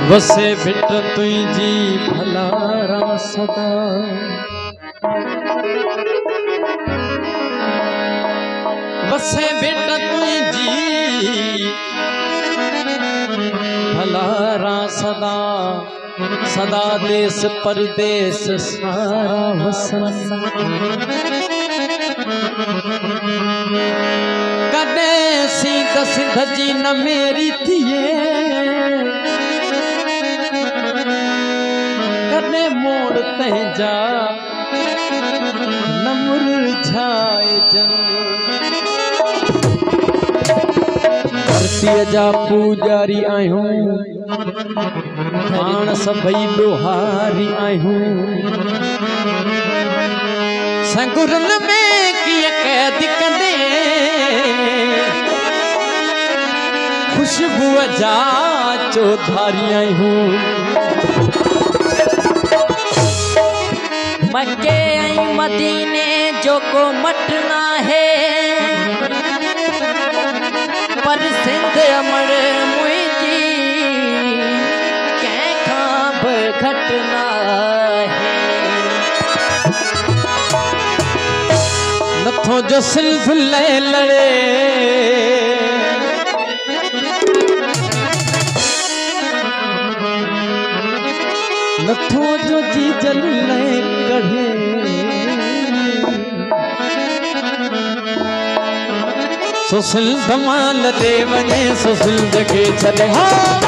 वसे बिट तुझी भलारा सदा वसे बिट तुझी भलारा सदा सदा देश परदेश सारा वसन कदे सीध सिंध जी न मेरी थिए कदे मोड़ते जा न मुरझाए जन धरती जा पूजारी आयूं पाण सभई लोहारी आयूं संगुरन में किए कैद कंदे खुशबू जा चौधारी आयूं मक्के आई मदीने जो को मटना है पर सिंध अमर मुझी कैखा घटना है नथो जो सिल्फ ले लड़े नथो जो जी जल ले कढ़े सुसिल धमाल दे वने सुसिल जगे चले हाँ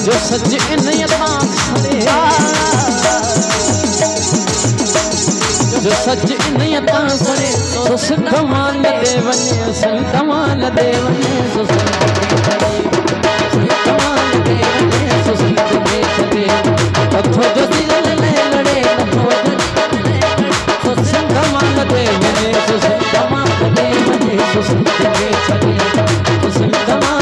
जो सच इनयता सरे जो सच इनयता सरे तो सिद्धमान देवने सिद्धमान देवने तो सिद्धमान देवने तो सिद्धमान अथो जो दिल ले लड़े अथो तो सिद्धमान देवने तो सिद्धमान देवने तो सिद्धमान देवने तो सिद्धमान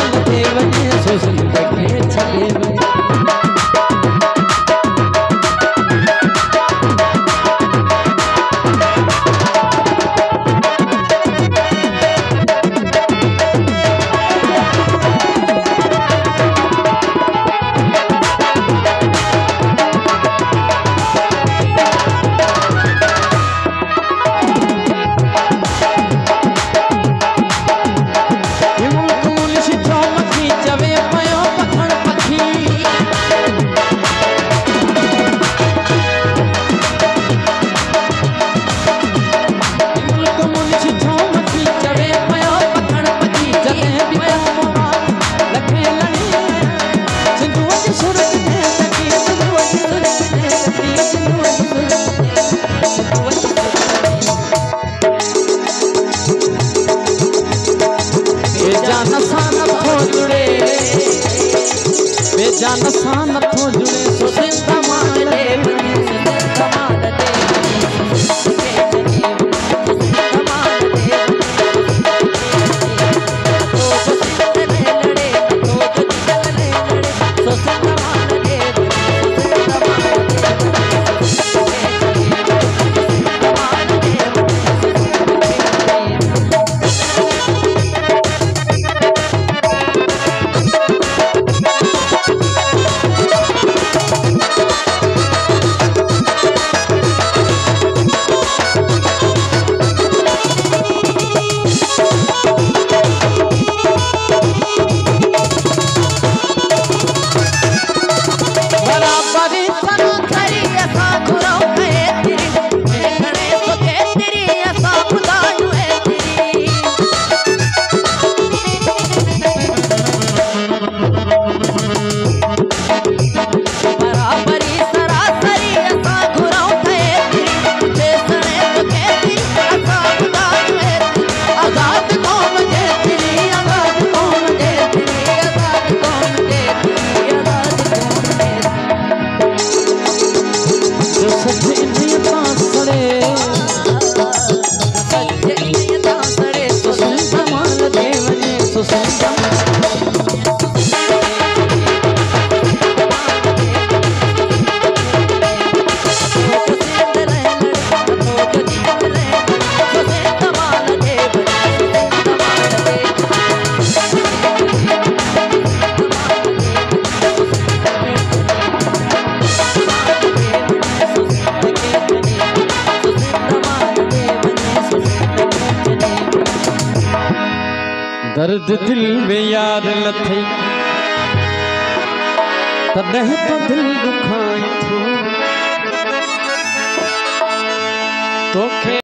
बेजान सा नथो जुड़े सुसिंधमान देवने सुसिंधमान देवने दर्द दिल में यार न थई तॾहिं तो दिल दुखाई थो तोखे